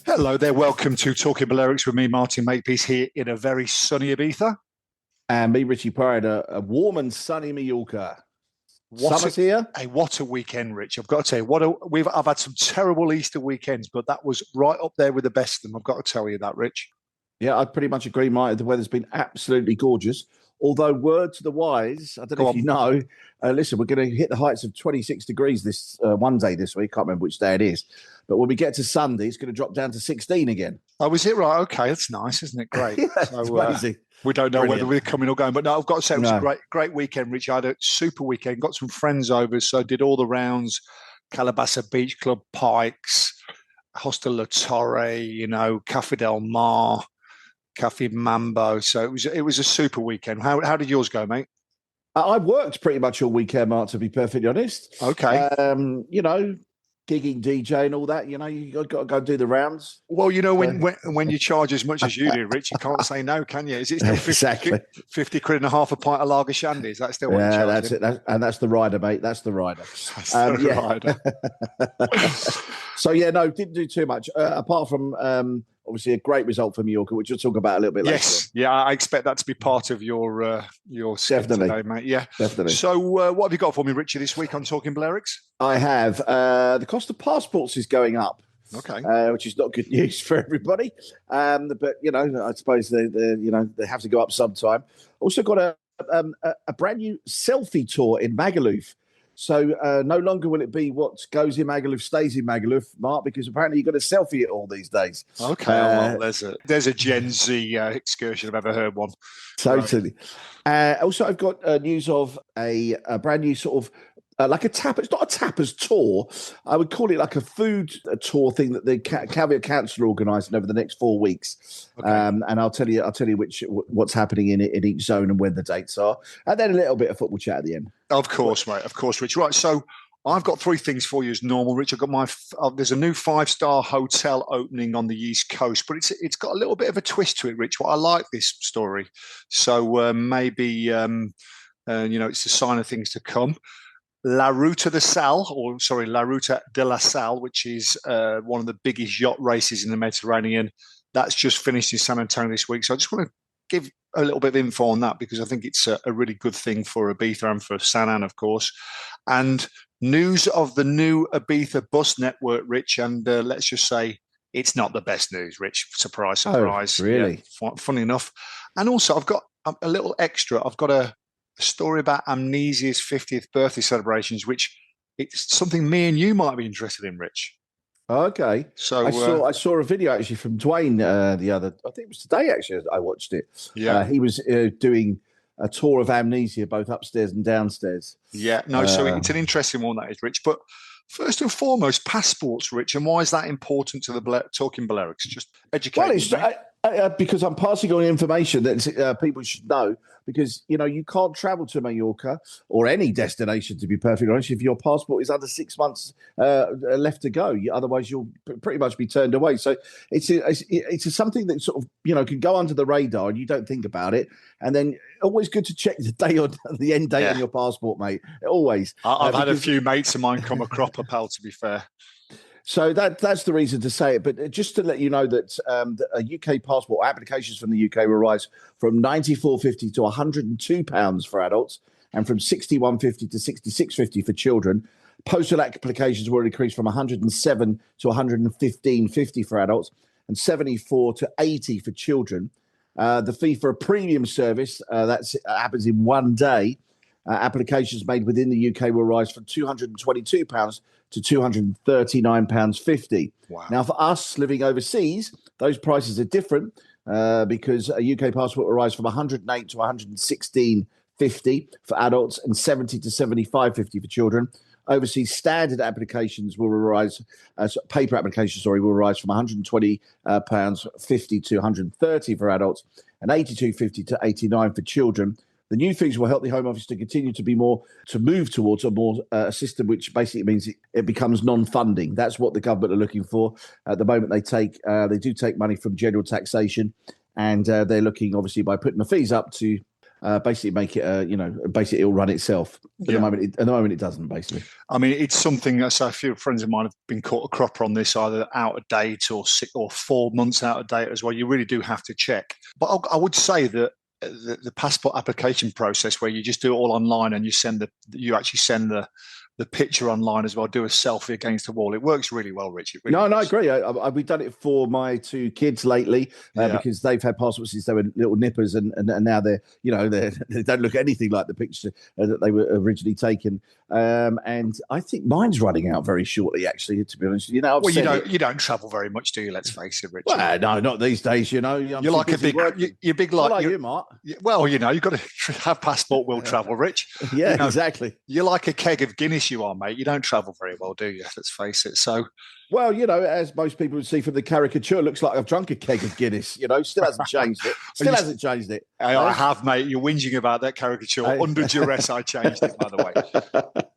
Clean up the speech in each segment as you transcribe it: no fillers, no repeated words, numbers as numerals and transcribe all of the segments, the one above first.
Hello there, welcome to Talking Balearics with me, Martin Makepeace, here in a very sunny Ibiza. And me, Richie Pride, a warm and sunny Mallorca. Summer's here. Hey, what a weekend, Rich. I've got to tell you, I've had some terrible Easter weekends, but that was right up there with the best of them. I've got to tell you that, Rich. Yeah, I pretty much agree, Mike. The weather's been absolutely gorgeous. Although, word to the wise, I don't know if you know, listen, we're going to hit the heights of 26 degrees this one day this week. Can't remember which day it is. But when we get to Sunday, it's going to drop down to 16 again. Oh, is it right? Okay, that's nice, isn't it? Great. Yeah, so, it's amazing. We don't know whether we're coming or going. But no, I've got to say, it was a great weekend, Rich. I had a super weekend, got some friends over, so I did all the rounds, Calabasa Beach Club, Pikes, Hostel La Torre, Cafe Del Mar, Cafe Mambo. So it was a super weekend. How did yours go, mate? I worked pretty much all weekend, Mark, to be perfectly honest. Okay. Gigging, DJ and all that, you got to go do the rounds. Well, when you charge as much as you do, Rich, you can't say no, can you? Is it still 50 quid and a half a pint of lager shandy? Is that still what you're charging? That's it. That's the rider, mate. That's the rider. That's the rider. So, didn't do too much, apart from obviously a great result for Mallorca, which we'll talk about a little bit later. Yes, yeah, I expect that to be part of your skit today, mate. Yeah, definitely. So, what have you got for me, Richie, this week on Talking Balearics? I have the cost of passports is going up. Okay, which is not good news for everybody. But I suppose they have to go up sometime. Also got a brand new selfie tour in Magaluf. So no longer will it be what goes in Magaluf stays in Magaluf, Mark, because apparently you've got to selfie it all these days. Okay, well, there's a Gen Z excursion if I've ever heard one. Totally. Right. Also, I've got news of a brand new sort of like a tap. It's not a tapas tour. I would call it like a food tour thing that the Calvia Council are organising over the next 4 weeks. Okay. And I'll tell you what's happening in each zone and when the dates are, and then a little bit of football chat at the end. Of course, mate. Of course, Rich. Right. So I've got 3 things for you as normal, Rich. I've got there's a new 5-star hotel opening on the East Coast, but it's got a little bit of a twist to it, Rich. Well, I like this story, so maybe it's a sign of things to come. La Ruta de la Sal, which is one of the biggest yacht races in the Mediterranean. That's just finished in San Antonio this week. So I just want to give a little bit of info on that because I think it's a really good thing for Ibiza and for San An, of course. And news of the new Ibiza bus network, Rich. And let's just say it's not the best news, Rich. Surprise, surprise. Oh, really? Yeah, funny enough. And also I've got a little extra. I've got a story about Amnesia's 50th birthday celebrations, which it's something me and you might be interested in, Rich. Okay. So I saw a video actually from Dwayne I think it was today actually I watched it. Yeah. He was doing a tour of Amnesia, both upstairs and downstairs. Yeah. No, so it's an interesting one, that is, Rich. But first and foremost, passports, Rich, and why is that important to the Talking Balearics? Just educate me. Because I'm passing on information that people should know, because, you can't travel to Mallorca or any destination, to be perfectly honest, if your passport is under 6 months left to go. Otherwise, you'll pretty much be turned away. So it's something that sort of, can go under the radar and you don't think about it. And then always good to check the day on the end date on your passport, mate. Always. I've had a few mates of mine come a cropper, pal, to be fair. So that's the reason to say it. But just to let you know that a UK passport applications from the UK will rise from £94.50 to £102 for adults, and from £61.50 to £66.50 for children. Postal applications will increase from £107 to £115.50 for adults, and £74 to £80 for children. The fee for a premium service that happens in one day. Applications made within the UK will rise from £222 to £239.50. Wow. Now, for us living overseas, those prices are different because a UK passport will rise from £108 to £116.50 for adults and £70 to £75.50 for children. Overseas standard applications will rise, paper applications, will rise from £120.50 to £130 for adults and £82.50 to £89 for children. The new fees will help the Home Office to continue to move towards a more system, which basically means it becomes non-funding. That's what the government are looking for. At the moment, they do take money from general taxation, and they're looking, obviously, by putting the fees up to basically make it, basically it'll run itself. At the moment, it doesn't. Basically, I mean, it's something. So a few friends of mine have been caught a cropper on this, either out of date or 4 months out of date as well. You really do have to check. But I would say that the passport application process, where you just do it all online and you actually send the picture online as well, do a selfie against the wall. It works really well, Rich. It really I agree. We've done it for my 2 kids lately because they've had passports since they were little nippers, and now they don't look anything like the picture that they were originally taken. And I think mine's running out very shortly, actually, to be honest. You don't travel very much, do you? Let's face it, Rich. Well, no, not these days. You're like you're big like you, Mark. Well, you've got to have passport will travel, Rich. Yeah, exactly. You're like a keg of Guinness, you are, mate. You don't travel very well, do you? Let's face it. So, well, as most people would see from the caricature, looks like I've drunk a keg of Guinness. Still hasn't changed it. I have, mate. You're whinging about that caricature. Under duress, I changed it, by the way.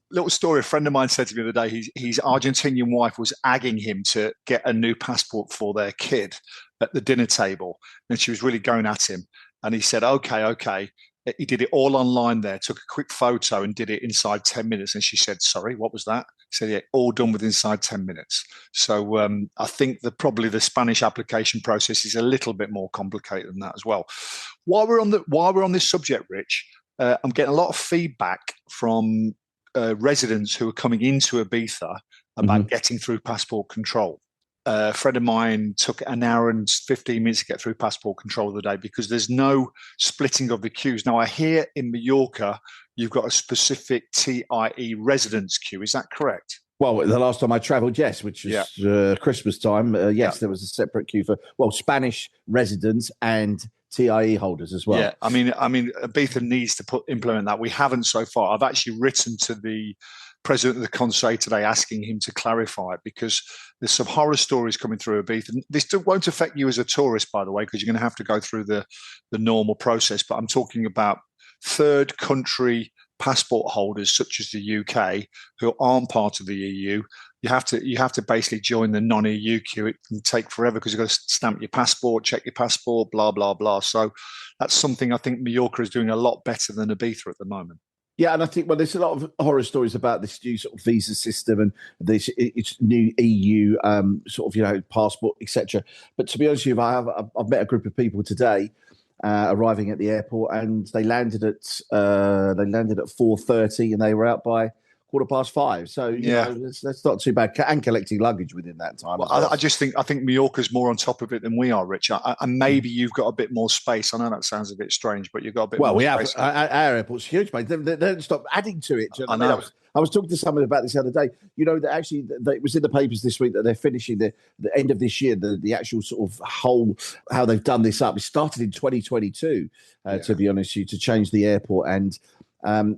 Little story. A friend of mine said to me the other day, his Argentinian wife was agging him to get a new passport for their kid at the dinner table. And she was really going at him. And he said, okay. He did it all online there, took a quick photo and did it inside 10 minutes. And she said, sorry, what was that? He said, yeah, all done within inside 10 minutes. So I think probably the Spanish application process is a little bit more complicated than that as well. While we're on this subject, Rich, I'm getting a lot of feedback from residents who are coming into Ibiza about getting through passport control. A friend of mine took an hour and 15 minutes to get through passport control of the day because there's no splitting of the queues. Now, I hear in Mallorca, you've got a specific TIE residence queue. Is that correct? Well, the last time I travelled, yes, which was Christmas time. Yes, there was a separate queue for, Spanish residents and TIE holders as well. Yeah, I mean, Ibiza needs to implement that. We haven't so far. I've actually written to the president of the Conseil today asking him to clarify it because there's some horror stories coming through Ibiza. This won't affect you as a tourist, by the way, because you're going to have to go through the normal process. But I'm talking about third country passport holders such as the UK who aren't part of the EU. You have to basically join the non-EU queue. It can take forever because you've got to stamp your passport, check your passport, blah, blah, blah. So that's something I think Mallorca is doing a lot better than Ibiza at the moment. Yeah, and I think, there's a lot of horror stories about this new sort of visa system and it's new EU passport, etc. But to be honest with you, I've met a group of people today arriving at the airport, and they landed at 4:30, and they were out by 5:15. So that's not too bad, and collecting luggage within that time. Well, I think Mallorca's more on top of it than we are, Rich. And maybe you've got a bit more space. I know that sounds a bit strange, but you've got a bit. Well, more space. Our airport's huge, mate. They don't stop adding to it. I know. I was talking to someone about this the other day. That actually it was in the papers this week that they're finishing the end of this year. The actual sort of whole how they've done this up. It started in 2022, to be honest, to change the airport, and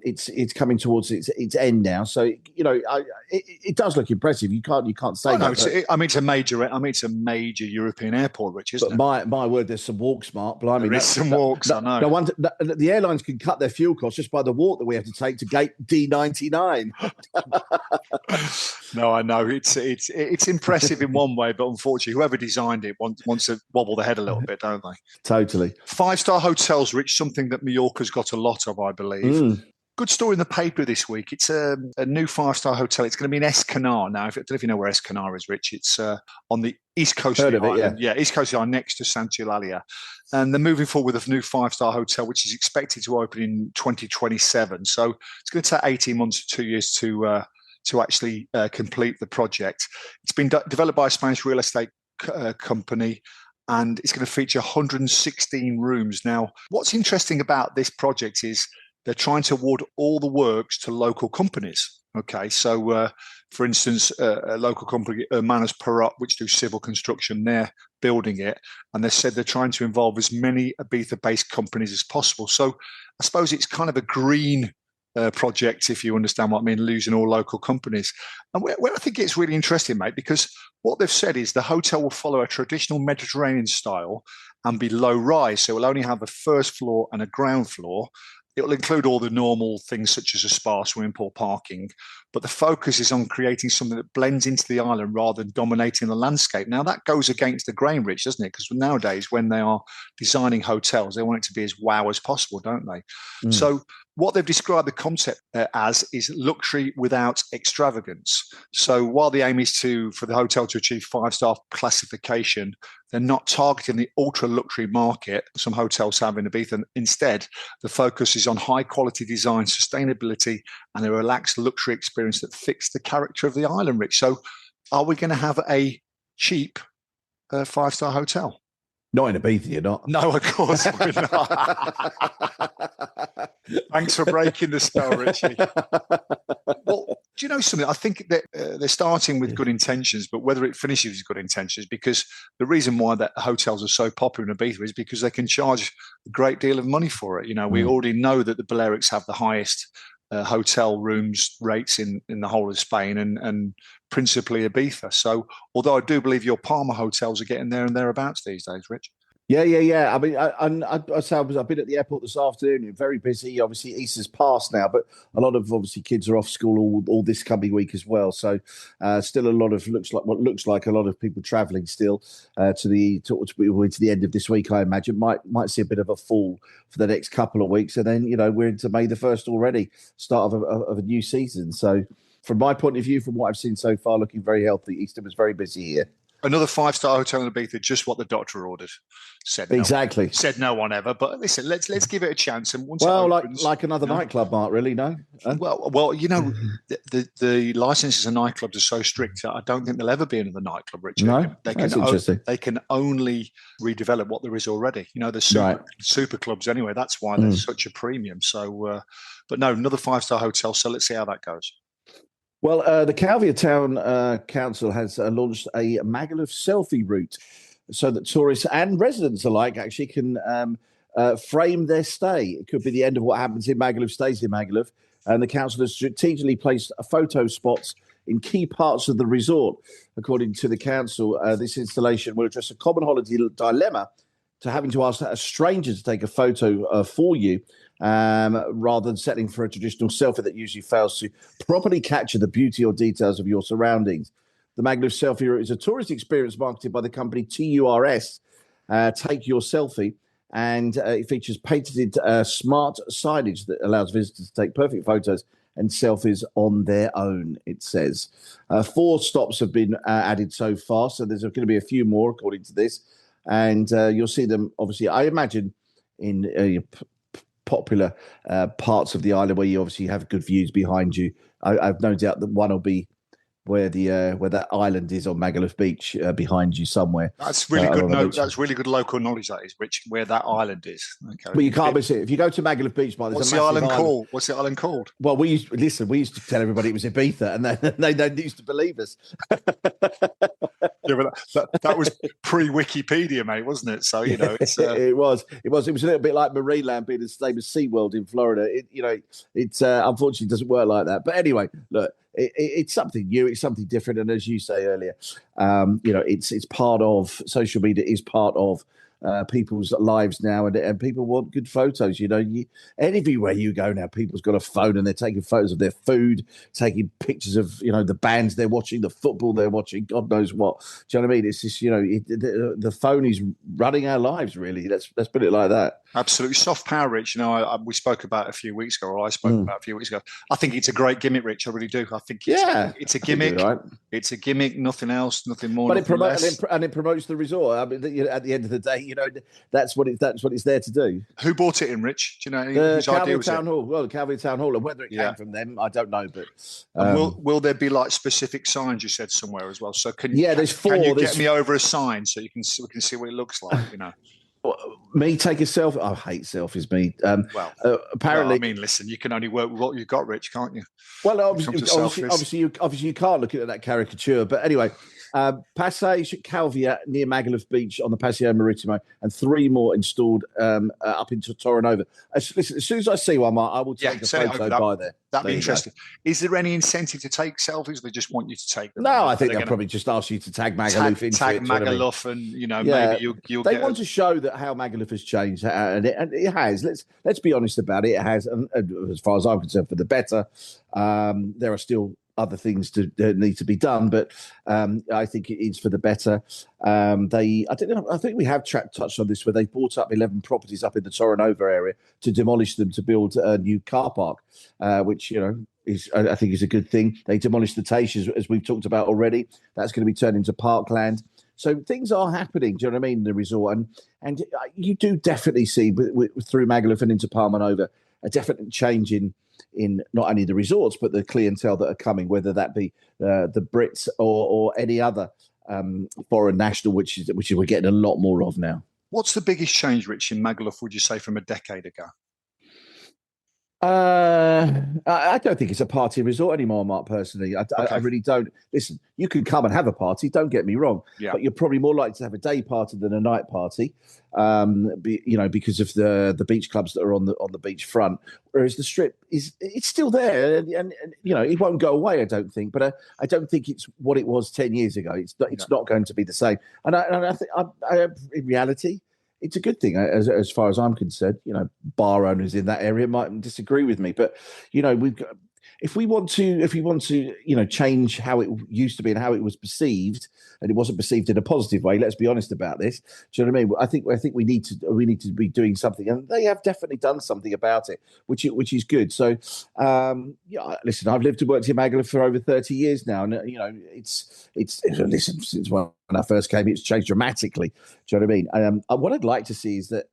it's coming towards its end now. So it does look impressive. You can't say that. It's a major European airport, Rich, isn't it? My word, there's some walks, Mark. Blimey, there's some walks. I know. No wonder the airlines can cut their fuel costs just by the walk that we have to take to gate D99. No, I know it's impressive in one way, but unfortunately, whoever designed it wants to wobble the head a little bit, don't they? Totally. 5-star hotels, Rich, something that Mallorca's got a lot of, I believe. Good story in the paper this week. It's a new 5-star hotel. It's going to be in Escanar now. I don't know if you know where Escanar is, Rich. It's on the east coast of the island. Yeah, east coast of the island, next to Santa Eulalia. And they're moving forward with a new 5-star hotel, which is expected to open in 2027. So it's going to take 18 months to 2 years to actually complete the project. It's been developed by a Spanish real estate company, and it's going to feature 116 rooms. Now, what's interesting about this project is they're trying to award all the works to local companies. Okay, so for instance, a local company, Hermanos Perot, which do civil construction, they're building it, and they said they're trying to involve as many Ibiza-based companies as possible. So I suppose it's kind of a green project, if you understand what I mean, losing all local companies. And where I think it's really interesting, mate, because what they've said is the hotel will follow a traditional Mediterranean style and be low rise. So it'll only have a first floor and a ground floor. It'll include all the normal things such as a spa, swimming pool, parking, but the focus is on creating something that blends into the island rather than dominating the landscape. Now, that goes against the grain, Rich, doesn't it? Because nowadays, when they are designing hotels, they want it to be as wow as possible, don't they? So what they've described the concept as is luxury without extravagance. So while the aim is for the hotel to achieve 5-star classification, they're not targeting the ultra luxury market some hotels have in Ibiza. Instead, the focus is on high quality design, sustainability, and a relaxed luxury experience that fits the character of the island, Rich. So are we going to have a cheap 5-star hotel? Not in Ibiza, you're not. No, of course we're not. Thanks for breaking the spell, Richie. Well, do you know something? I think that they're starting with good intentions, but whether it finishes with good intentions, because the reason why that hotels are so popular in Ibiza is because they can charge a great deal of money for it. You know, we already know that the Balearics have the highest hotel rooms rates in the whole of Spain and principally Ibiza. So, although I do believe your Palma hotels are getting there and thereabouts these days, Rich. Yeah. I mean, I've been at the airport this afternoon. Very busy. Obviously, Easter's past now, but a lot of kids are off school all this coming week as well. So, still a lot of looks like a lot of people travelling still to the end of this week. I imagine might see a bit of a fall for the next couple of weeks, and then we're into May the 1st already, start of a new season. So, from my point of view, from what I've seen so far, looking very healthy. Easter was very busy here. Another 5-star hotel in Ibiza, just what the doctor ordered. Said no one ever. But listen, let's give it a chance. And once like another nightclub, Mark. Really, no. Well, the licenses of nightclubs are so strict. I don't think there'll ever be another nightclub, Richard. No, that's interesting. They can only redevelop what there is already. There's super clubs anyway. That's why there's such a premium. So, but no, another 5-star hotel. So let's see how that goes. Well, the Calvia Town Council has launched a Magaluf selfie route so that tourists and residents alike actually can frame their stay. It could be the end of what happens in Magaluf stays in Magaluf. And the council has strategically placed photo spots in key parts of the resort. According to the council, this installation will address a common holiday dilemma to having to ask a stranger to take a photo for you. Rather than settling for a traditional selfie that usually fails to properly capture the beauty or details of your surroundings. The Magaluf selfie route is a tourist experience marketed by the company TURS, Take Your Selfie, and it features patented smart signage that allows visitors to take perfect photos and selfies on their own, it says. 4 stops have been added so far, so there's going to be a few more according to this, and you'll see them, obviously, I imagine, in popular parts of the island where you obviously have good views behind you. I've no doubt that one will be where that island is on Magaluf Beach behind you somewhere. That's really good. That's really good local knowledge. That is, Rich, where that island is. Okay. But you can't miss it if you go to Magaluf Beach. What's the island called? What's the island called? Well, we used to tell everybody it was Ibiza, and they used to believe us. Yeah, but that was pre-Wikipedia, mate, wasn't it? So it's it was a little bit like Marineland being the same as SeaWorld in Florida. It unfortunately doesn't work like that. But anyway, look. It's something new. It's something different, and as you say earlier, it's part of social media. Is part of people's lives now, and people want good photos. Everywhere you go now, people's got a phone and they're taking photos of their food, taking pictures of the bands they're watching, the football they're watching, God knows what. Do you know what I mean? It's just the phone is running our lives. Really, let's put it like that. Absolutely. Soft power, Rich. We spoke about a few weeks ago, or I spoke about a few weeks ago. I think it's a great gimmick, Rich. I really do. I think it's a gimmick. Right. It's a gimmick, nothing else, nothing more. But it promotes the resort. I mean, at the end of the day, that's what it's there to do. Who bought it in, Rich? Do you know whose idea was Town Hall? Well, the Calvia Town Hall, and whether it came from them, I don't know. But will there be like specific signs you said somewhere as well? So there's 4. Can you get me over a sign so we can see what it looks like? Me take a selfie. I hate selfies. Me. Apparently, I mean, listen, you can only work with what you've got, Rich, can't you? Well, obviously, you can't look at that caricature. But anyway, Passage Calvia near Magaluf Beach on the Paseo Maritimo, and 3 more installed up into Torrenova. Listen, as soon as I see one, Mark, I will take a photo by there. That'd be interesting. Is there any incentive to take selfies? They just want you to take them? No, I think they'll probably just ask you to tag Magaluf into tag it. Magaluf, and maybe you'll. They want to show that how Magaluf has changed, and it has. Let's be honest about it. It has, and as far as I'm concerned, for the better. There are still other things that need to be done, but I think it is for the better. I think we have touched on this, where they bought up 11 properties up in the Torrenova area to demolish them to build a new car park, which I think is a good thing. They demolished the Teiches, as we've talked about already. That's going to be turned into parkland. So things are happening. Do you know what I mean? In the resort, and you do definitely see through Magaluf and into Palmanova a definite change in not only the resorts but the clientele that are coming, whether that be the Brits or any other foreign national, which we're getting a lot more of now. What's the biggest change, Rich, in Magaluf, would you say, from a decade ago? I don't think it's a party resort anymore, Mark, personally. I really don't. Listen, you can come and have a party, don't get me wrong, but you're probably more likely to have a day party than a night party, because of the beach clubs that are on the beach front, whereas the Strip it's still there, and it won't go away, I don't think, but I don't think it's what it was 10 years ago. It's not going to be the same, and I think in reality, it's a good thing as far as I'm concerned. Bar owners in that area might disagree with me, but we've got, if we want to change how it used to be and how it was perceived, and it wasn't perceived in a positive way. Let's be honest about this. Do you know what I mean? I think we need to be doing something, and they have definitely done something about it, which is good. So listen, I've lived and worked in Magaluf for over 30 years now, and it's listen, since when I first came, it's changed dramatically. Do you know what I mean? What I'd like to see is that,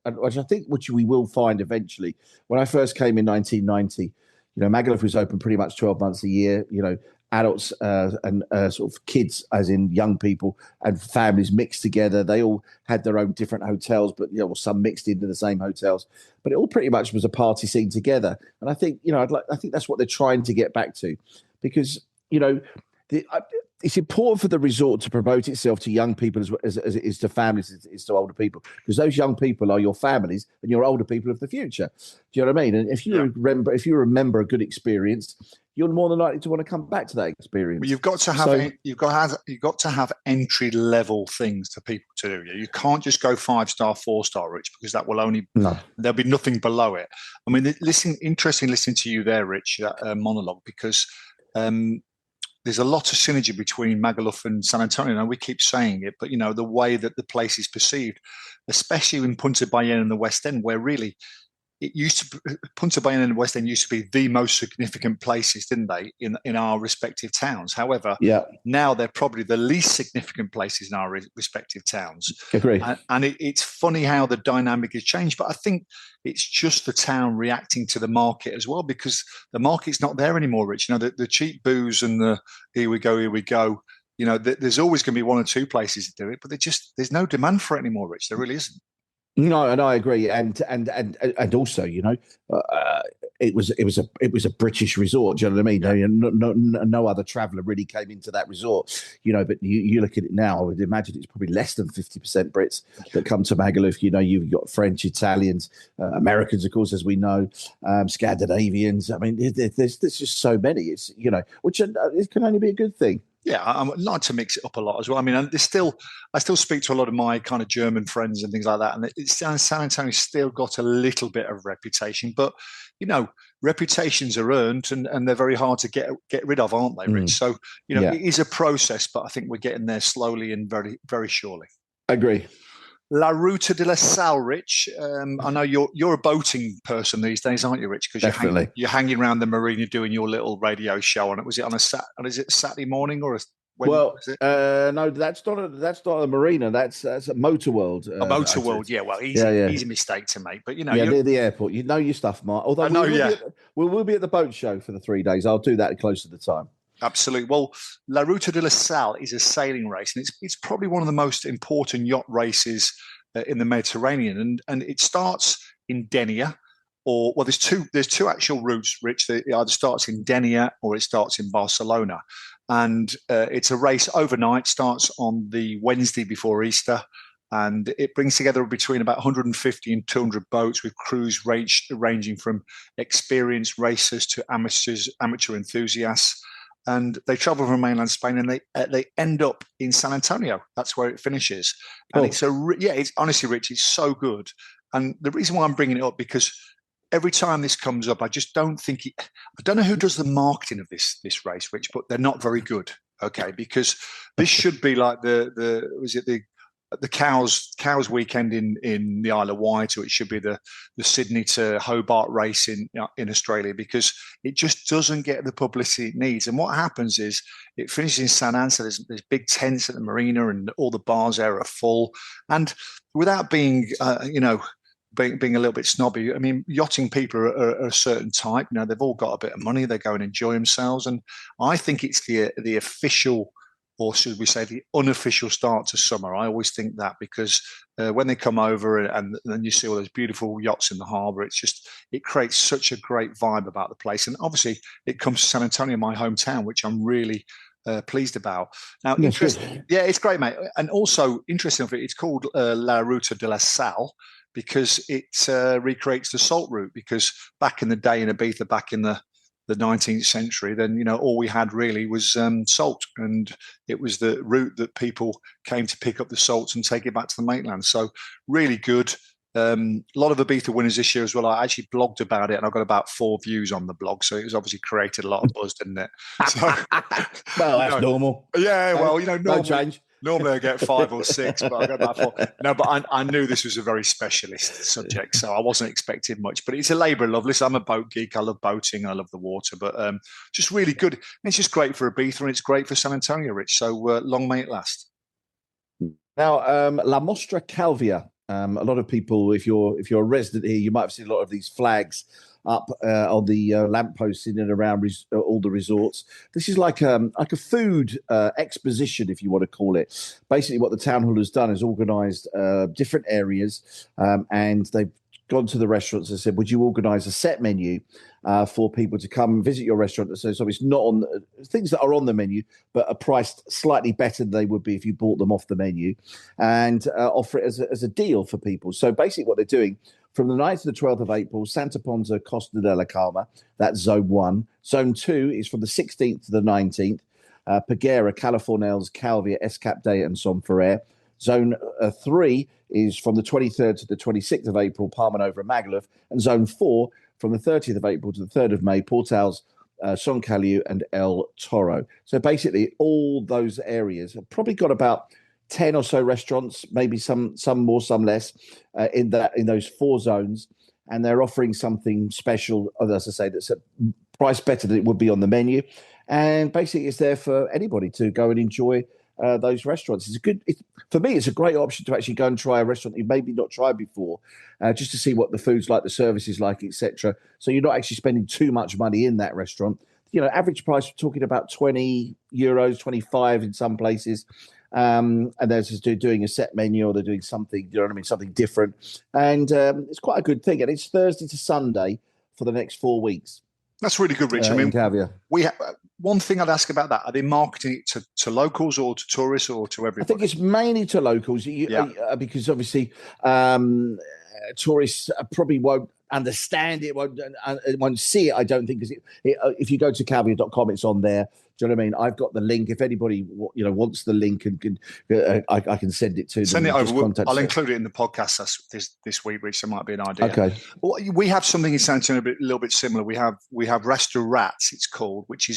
which we will find eventually. When I first came in 1990, Magaluf was open pretty much 12 months a year. Adults and sort of kids, as in young people and families, mixed together. They all had their own different hotels, but some mixed into the same hotels. But it all pretty much was a party scene together. And I think I think that's what they're trying to get back to, because it's important for the resort to promote itself to young people as it is to families, as it is to older people, because those young people are your families and your older people of the future. Do you know what I mean? And if you remember a good experience, you're more than likely to want to come back to that experience. Well, you've got to have entry level things for people to do. You can't just go 5-star, 4-star, Rich, because that will there'll be nothing below it. I mean, interesting listening to you there, Rich, that monologue, because there's a lot of synergy between Magaluf and San Antonio. And we keep saying it, but the way that the place is perceived, especially in Punta Ballena and the West End, where really Punta Ballena and the West End used to be the most significant places, didn't they, in our respective towns? However, now they're probably the least significant places in our respective towns. Agree. And it's funny how the dynamic has changed, but I think it's just the town reacting to the market as well, because the market's not there anymore, Rich. The cheap booze and the here we go. There's always going to be one or two places to do it, but there's no demand for it anymore, Rich. There really isn't. No, and I agree, and also, it was a British resort. Do you know what I mean? No other traveller really came into that resort. But you look at it now, I would imagine it's probably less than 50% Brits that come to Magaluf. You've got French, Italians, Americans, of course, as we know, Scandinavians. I mean, there's just so many. It's which it can only be a good thing. Yeah, I like to mix it up a lot as well. I mean, I still speak to a lot of my kind of German friends and things like that, and San Antonio's still got a little bit of reputation, but reputations are earned and they're very hard to get rid of, aren't they, Rich? So it is a process, but I think we're getting there slowly and very, very surely. Agree. La Ruta de la Sal, Rich. I know you're a boating person these days, aren't you, Rich? Because you're hanging around the marina doing your little radio show on it. Was it on is it Saturday morning or no, that's not a marina. That's a Motor World. A Motor World, yeah. Well, easy mistake to make, but near the airport. You know your stuff, Mark. Although we'll be at the boat show for the 3 days. I'll do that close to the time. Absolutely. Well, La Ruta de la Sal is a sailing race, and it's probably one of the most important yacht races in the Mediterranean. And it starts in Denia or well, there's two actual routes, Rich. It either starts in Denia or it starts in Barcelona, and it's a race overnight. Starts on the Wednesday before Easter, and it brings together between about 150 and 200 boats with crews ranging from experienced racers to amateur enthusiasts. And they travel from mainland Spain, and they end up in San Antonio. That's where it finishes. And it's it's honestly, Rich, it's so good. And the reason why I'm bringing it up, because every time this comes up, I just don't think I don't know who does the marketing of this race, Rich, but they're not very good. Okay, because this should be like the cows weekend in the Isle of Wight, or it should be the Sydney to Hobart race in Australia, because it just doesn't get the publicity it needs. And what happens is it finishes in San Antonio. There's big tents at the marina, and all the bars there are full. And without being being a little bit snobby, I mean, yachting people are a certain type. They've all got a bit of money. They go and enjoy themselves, and I think it's the official, or should we say the unofficial, start to summer. I always think that, because when they come over and then you see all those beautiful yachts in the harbour, it creates such a great vibe about the place. And obviously it comes to San Antonio, my hometown, which I'm really pleased about. Now, it's great, mate. And also interesting, it's called La Ruta de la Sal, because it recreates the salt route. Because back in the day in Ibiza, back in the 19th century, then all we had really was salt, and it was the route that people came to pick up the salt and take it back to the mainland. So really good. A lot of Ibiza winners this year as well. I actually blogged about it, and I got about 4 views on the blog, so it was obviously created a lot of buzz, didn't it? So, well, that's normal. Yeah, well, no change. Normally I get 5 or 6, but I got about 4. No, but I knew this was a very specialist subject, so I wasn't expecting much. But it's a labour of love. Listen, I'm a boat geek. I love boating. I love the water. But just really good. And it's just great for Ibiza, and it's great for San Antonio, Rich. So long may it last. Now, La Mostra Calvia. A lot of people, if you're a resident here, you might have seen a lot of these flags up on the lampposts in and around all the resorts. This is like a food exposition, if you want to call it. Basically, what the town hall has done is organised different areas, and they've gone to the restaurants and said, would you organise a set menu for people to come visit your restaurant? So it's not on things that are on the menu, but are priced slightly better than they would be if you bought them off the menu, and offer it as a deal for people. So basically what they're doing, from the 9th to the 12th of April, Santa Ponsa, Costa de la Calma, that's Zone 1. Zone 2 is from the 16th to the 19th, Peguera, Californels, Calvia, Escap Day, and Somferrer. Zone 3 is from the 23rd to the 26th of April, Palma Nova and Magaluf. And Zone 4 from the 30th of April to the 3rd of May, Portals, Son Caliu, and El Toro. So basically, all those areas have probably got about 10 or so restaurants, maybe some more, some less, in those 4 zones, and they're offering something special, as I say, that's a price better than it would be on the menu, and basically it's there for anybody to go and enjoy those restaurants. For me, it's a great option to actually go and try a restaurant you've maybe not tried before, just to see what the food's like, the service is like, etc. So you're not actually spending too much money in that restaurant. Average price, we're talking about €20, 25 in some places. And they're just doing a set menu, or they're doing something, something different. And it's quite a good thing. And it's Thursday to Sunday for the next 4 weeks. That's really good, Rich. I mean, we one thing I'd ask about that: are they marketing it to locals or to tourists or to everybody? I think it's mainly to locals, because obviously tourists probably won't understand it, won't see it. I don't think, because if you go to calvia.com, it's on there. Do you know what I mean? I've got the link. If anybody wants the link, and can I can send it to them. Send it over. I'll include it in the podcast this week, Rich. That might be an idea. Okay. Well, we have something in San Antonio a little bit similar. We have Restaurants, it's called, which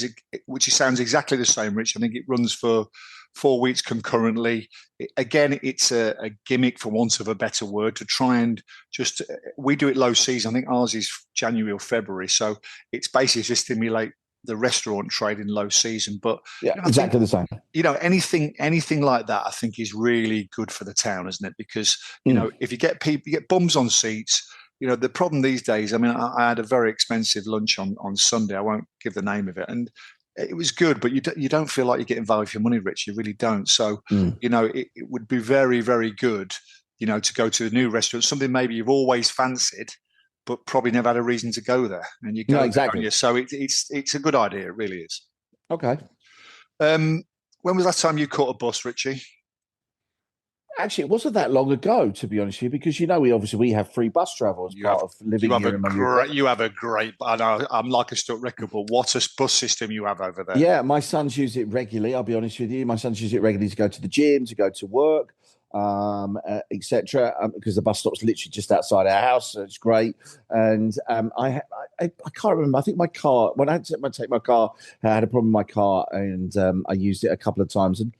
sounds exactly the same, Rich. I think it runs for 4 weeks concurrently. Again, it's a gimmick, for want of a better word, to try and we do it low season. I think ours is January or February. So it's basically to stimulate the restaurant trade in low season. But exactly the same. Anything like that, I think, is really good for the town, isn't it? Because if you get bums on seats. The problem these days, I mean, I had a very expensive lunch on Sunday. I won't give the name of it. And it was good, but you don't feel like you're getting value for your money, Rich. You really don't. So, it would be very, very good, to go to a new restaurant, something maybe you've always fancied, but probably never had a reason to go there. And you go No, exactly. there, so it's a good idea. It really is. Okay. When was the last time you caught a bus, Richie? Actually, it wasn't that long ago, to be honest with you, because we have free bus travel as part of living here in Mallorca. You have a great. I know I'm like a stuck record, but what a bus system you have over there. Yeah, my sons use it regularly. I'll be honest with you, my sons use it regularly to go to the gym, to go to work, etc. Because the bus stop's literally just outside our house, so it's great. And I can't remember. I think my car, when I had to take my car, I had a problem with my car, and I used it a couple of times, and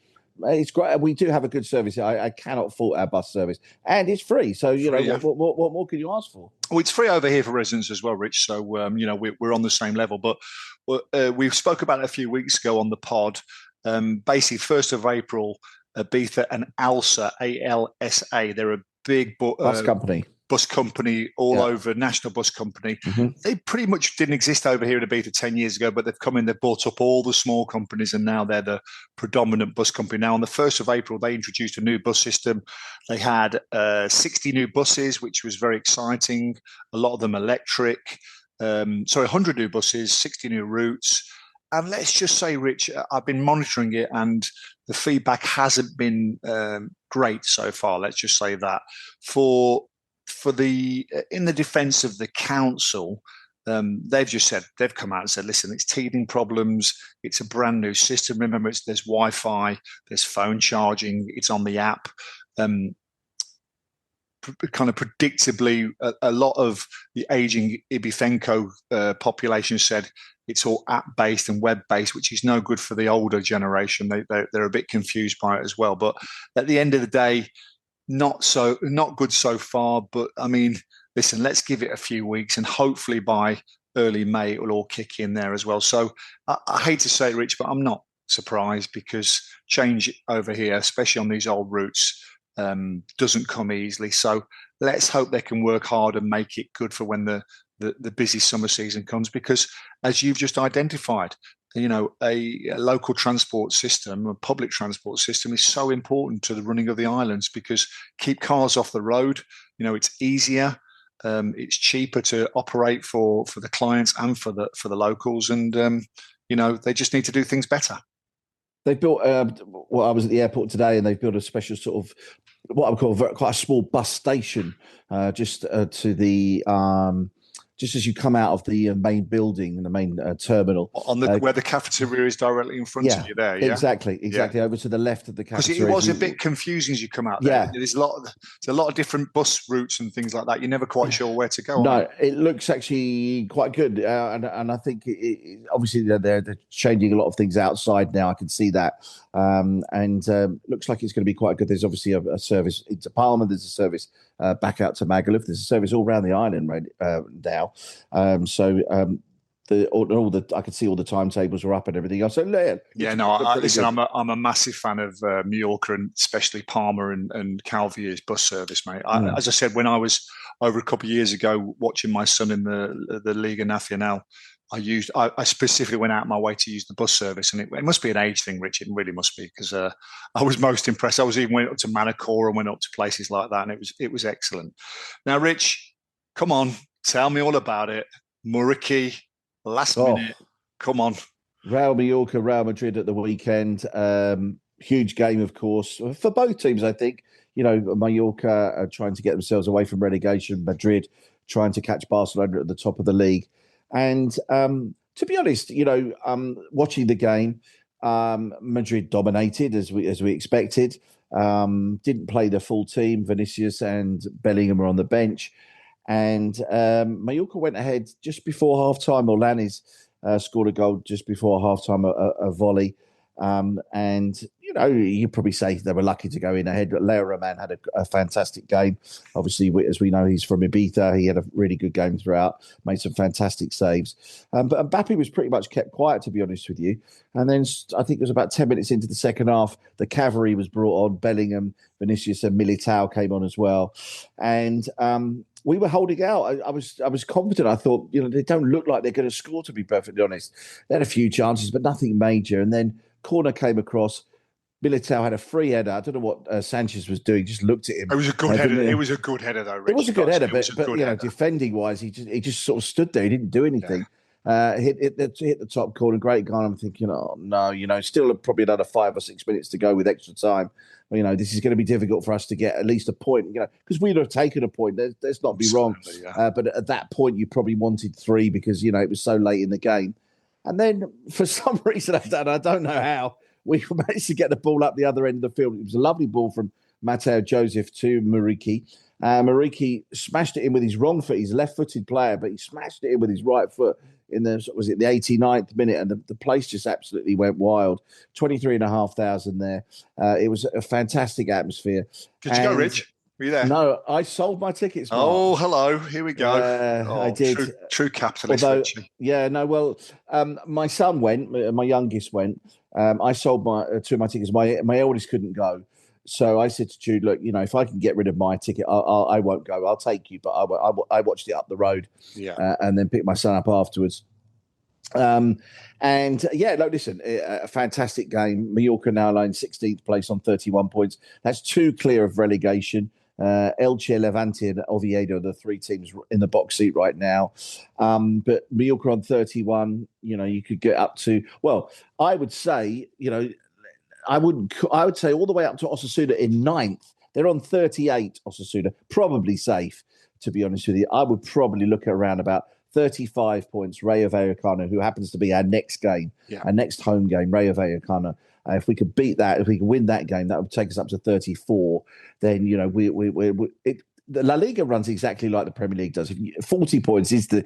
it's great. We do have a good service. I cannot fault our bus service, and it's free. So what more can you ask for? Well, it's free over here for residents as well, Rich. So we're on the same level. But we spoke about it a few weeks ago on the pod. Basically, 1st of April, Ibiza and ALSA, ALSA. They're a big bus company all over, national bus company. Mm-hmm. They pretty much didn't exist over here in Ibiza 10 years ago, but they've come in, they've bought up all the small companies, and now they're the predominant bus company. Now, on the 1st of April, they introduced a new bus system. They had 60 new buses, which was very exciting. A lot of them electric. 100 new buses, 60 new routes. And let's just say, Rich, I've been monitoring it, and the feedback hasn't been great so far. Let's just say that. In the defence of the council, they've just said, they've come out and said, listen, it's teething problems. It's a brand new system. Remember, there's Wi-Fi, there's phone charging, it's on the app. Kind of predictably, a lot of the aging Ibifenco population said it's all app-based and web-based, which is no good for the older generation. They're a bit confused by it as well. But at the end of the day, not good so far. But I mean, listen, let's give it a few weeks, and hopefully by early May it will all kick in there as well. So I hate to say it, Rich, but I'm not surprised, because change over here, especially on these old routes, doesn't come easily. So let's hope they can work hard and make it good for when the busy summer season comes, because as you've just identified, a local transport system, a public transport system, is so important to the running of the islands, because keep cars off the road. It's easier, it's cheaper to operate for the clients and for the locals, and they just need to do things better. They built. I was at the airport today, and they've built a special sort of what I would call quite a small bus station, just to the just as you come out of the main building, the main terminal, on where the cafeteria is directly in front of you. There, exactly, over to the left of the cafeteria. Because it was a bit confusing as you come out there. Yeah, there's a lot of different bus routes and things like that. You're never quite sure where to go. No, it looks actually quite good, and I think obviously they're changing a lot of things outside now. I can see that, and looks like it's going to be quite good. There's obviously a service into Palma. There's a service back out to Magaluf. There's a service all around the island right now. I could see all the timetables were up and everything else. So listen, I'm a massive fan of Mallorca, and especially Palma and Calvia's bus service, mate. As I said, when I was over a couple of years ago watching my son in the Liga Nacional, I specifically went out of my way to use the bus service, and it must be an age thing, Rich. It really must be, because I was most impressed. I was even went up to Manacor and went up to places like that, and it was excellent. Now, Rich, come on, tell me all about it. Muriqui, last minute, come on. Real Mallorca, Real Madrid at the weekend. Huge game, of course, for both teams. I think Mallorca are trying to get themselves away from relegation. Madrid trying to catch Barcelona at the top of the league. And to be honest, watching the game, Madrid dominated as we expected. Didn't play the full team. Vinicius and Bellingham were on the bench, and Mallorca went ahead just before halftime. Olanis scored a goal just before halftime, a volley. And you probably say they were lucky to go in ahead. But Leo Roman had a fantastic game. Obviously, as we know, he's from Ibiza. He had a really good game throughout, made some fantastic saves. But Mbappe was pretty much kept quiet, to be honest with you. And then I think it was about 10 minutes into the second half, the cavalry was brought on. Bellingham, Vinicius, and Militao came on as well. And we were holding out. I was confident. I thought, they don't look like they're going to score, to be perfectly honest. They had a few chances, but nothing major. And then corner came across. Militao had a free header. I don't know what Sanchez was doing. Just looked at him. It was a good header. It was a good header, though. Rich. It was a good header, but defending wise, he just sort of stood there. He didn't do anything. Hit the top corner, great goal. I'm thinking, oh no, still probably another 5 or 6 minutes to go with extra time. This is going to be difficult for us to get at least a point, because we'd have taken a point. Let's not be wrong. But at that point, you probably wanted 3 because, it was so late in the game. And then for some reason, I don't know how, we managed to get the ball up the other end of the field. It was a lovely ball from Matteo Joseph to Mariki. Mariki smashed it in with his wrong foot. He's a left-footed player, but he smashed it in with his right foot in the 89th minute, and the place just absolutely went wild. 23,500 there. It was a fantastic atmosphere. Did you go, Rich? Were you there? No, I sold my tickets. Mark. Oh, hello. Here we go. I did. True capitalist. My son went. My youngest went. I sold two of my tickets. My eldest couldn't go. So I said to Jude, look, if I can get rid of my ticket, I won't go. I'll take you, but I watched it up the road, and then picked my son up afterwards. Listen, a fantastic game. Mallorca now lying 16th place on 31 points. That's 2 clear of relegation. Elche, Levante, and Oviedo, the 3 teams in the box seat right now. But Mallorca on 31. You could get up to. Well, I would say, I would say all the way up to Osasuna in 9th. They're on 38, Osasuna. Probably safe, to be honest with you. I would probably look at around about 35 points. Rayo Vallecano, who happens to be our next game, our next home game, Rayo Vallecano. If we could beat that, if we could win that game, that would take us up to 34. Then, the La Liga runs exactly like the Premier League does. 40 points is the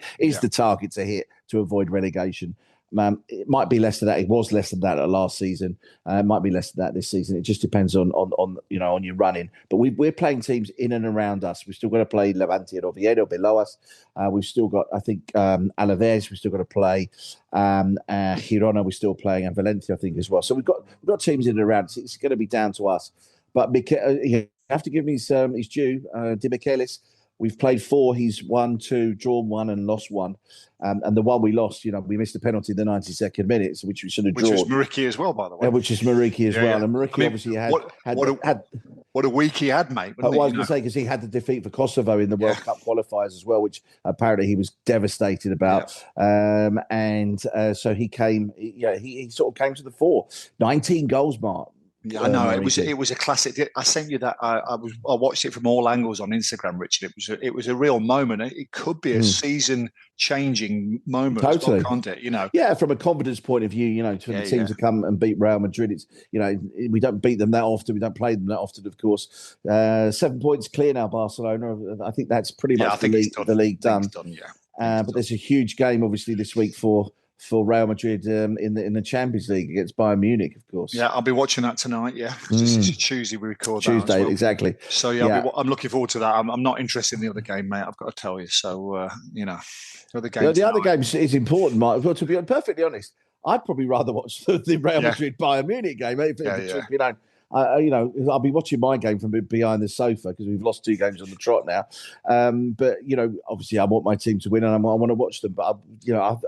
target to hit to avoid relegation. It might be less than that. It was less than that last season. It might be less than that this season. It just depends on your running. But we're playing teams in and around us. We've still got to play Levante and Oviedo below us. We've still got, I think, Alaves. We've still got to play Girona. We're still playing, and Valencia, I think, as well. So we've got teams in and around. It's going to be down to us. But you have to give me his due. Di Michelis. We've played 4. He's won 2, drawn 1, and lost 1. And the one we lost, we missed a penalty in the 92nd minute, which we should have drawn. Which was Mariki as well, by the way. Which is Mariki as well. And Mariki obviously had what a week he had, mate. I was going to say, because he had the defeat for Kosovo in the World Cup qualifiers as well, which apparently he was devastated about. So he came. He sort of came to the fore. 19 goals, Mark. Yeah, I know. It was a classic. I sent you that. I watched it from all angles on Instagram, Richard. It was a real moment. It could be a season-changing moment, totally, can't it? Yeah, from a confidence point of view, for the team to come and beat Real Madrid, it's we don't beat them that often. We don't play them that often, of course. 7 points clear now, Barcelona. I think that's pretty much the league done. But there's a huge game, obviously, this week for Real Madrid in the Champions League against Bayern Munich, of course. Yeah, I'll be watching that tonight. Yeah, this is Tuesday. We record Tuesday, that as well. Exactly. So I'm looking forward to that. I'm not interested in the other game, mate. I've got to tell you. So the other game is important, Mike. Well, to be perfectly honest, I'd probably rather watch the Real Madrid Bayern Munich game. I'll be watching my game from behind the sofa because we've lost 2 games on the trot now. But obviously, I want my team to win, and I want to watch them. But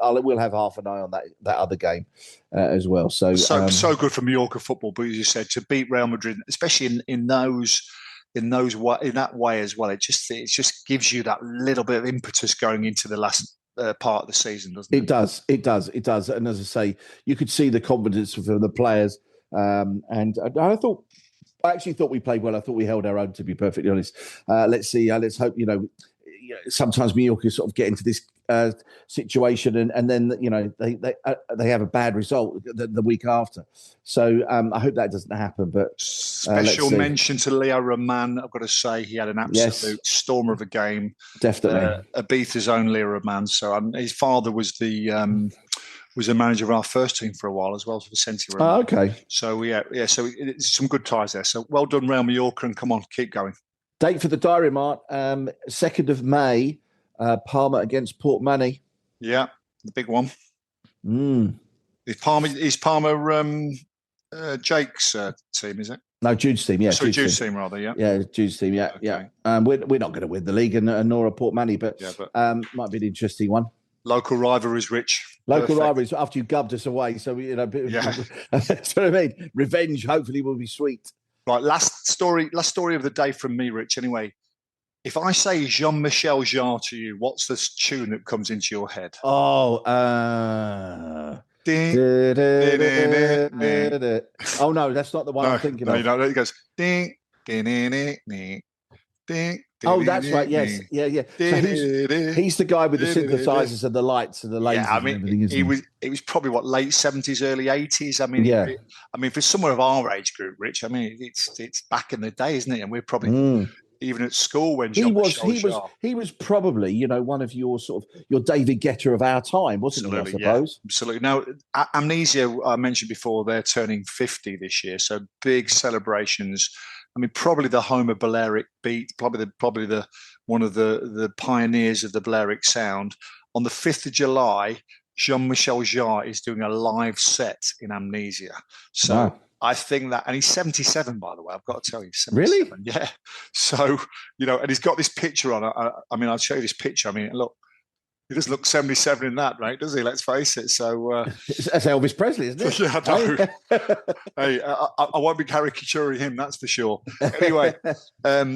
I will have half an eye on that other game as well. So good for Mallorca football. But as you said, to beat Real Madrid, especially in that way as well, it just gives you that little bit of impetus going into the last part of the season, doesn't it? It does. And as I say, you could see the confidence from the players. And I actually thought we played well. I thought we held our own, to be perfectly honest. Let's see. Let's hope. Sometimes Mallorca sort of get into this situation, and then they have a bad result the week after. So I hope that doesn't happen. But special mention to Leo Roman. I've got to say he had an absolute stormer of a game. Definitely, Ibiza's own Leo Roman. So his father was the manager of our first team for a while as well, for Vicente. Oh, okay. So so it's some good ties there. So well done, Real Mallorca, and come on, keep going. Date for the diary, Mark. 2nd of May, Parma against Portmany. Yeah, the big one. Is Parma Jake's team, is it? No, Jude's team. Yeah, so Jude's team rather. Yeah, yeah, Jude's team. Yeah, okay. Yeah. We're not going to win the league, and nor a Portmany, but might be an interesting one. Local rivalries, Rich. Local Perfect. rivalries after you gubbed us away. So, you know, Yeah. that's what I mean. Revenge hopefully will be sweet. Right, last story of the day from me, Rich. Anyway, if I say Jean-Michel Jarre to you, what's the tune that comes into your head? Oh, Ding, oh no, that's not the one I'm thinking of. No, it goes ding, ding, ding, ding, ding. Oh, that's right. Yes, yeah. So he's the guy with the synthesizers and the lights and the lasers. Yeah, I mean, and everything, it was probably what, late 70s, early 80s. I mean, yeah. I mean, for someone of our age group, Rich, I mean, it's back in the day, isn't it? And we're probably even at school when he was probably, you know, one of your sort of your David Guetta of our time, wasn't he? I suppose. Yeah, absolutely. Now, Amnesia, I mentioned before, they're turning 50 this year, so big celebrations. I mean, probably the home of Balearic beat, probably the one of the pioneers of the Balearic sound. On the 5th of July, Jean-Michel Jarre is doing a live set in Amnesia. So wow. I think that, and he's 77, by the way, I've got to tell you. 77, really? Yeah. So, you know, and he's got this picture on. I mean, I'll show you this picture. I mean, look. He doesn't look 77 in that, right? Does he? Let's face it. So that's Elvis Presley, isn't it? Yeah, I know. Hey, I won't be caricaturing him, that's for sure. Anyway,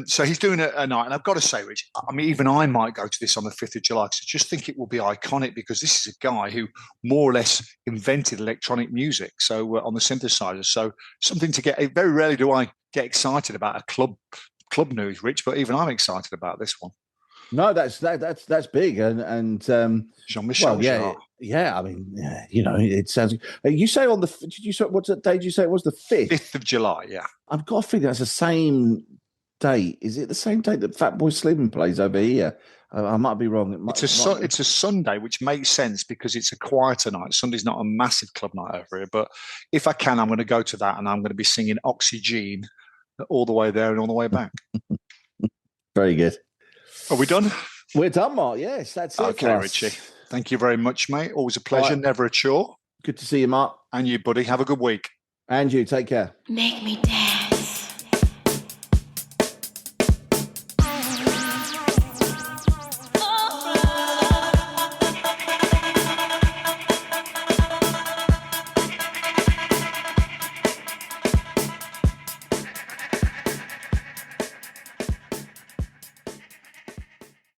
so he's doing a night, and I've got to say, Rich, I mean, even I might go to this on the 5th of July because I just think it will be iconic because this is a guy who more or less invented electronic music. So on the synthesizer, so something to get. Very rarely do I get excited about a club news, Rich, but even I'm excited about this one. No, that's big, and Jean-Michel. Well, yeah. I mean, you know, it sounds. You say on the? Did you say what's the day? Did you say it was the 5th? 5th of July. Yeah, I've got a feeling that's the same date. Is it the same date that Fatboy Slim plays over here? I might be wrong. It's a Sunday, which makes sense because it's a quieter night. Sunday's not a massive club night over here, but if I can, I'm going to go to that, and I'm going to be singing Oxygen all the way there and all the way back. Very good. Are we done? We're done, Mark. Yes, that's it. Okay, Richie. Thank you very much, mate. Always a pleasure. Right. Never a chore. Good to see you, Mark. And you, buddy. Have a good week. And you. Take care. Make me dance.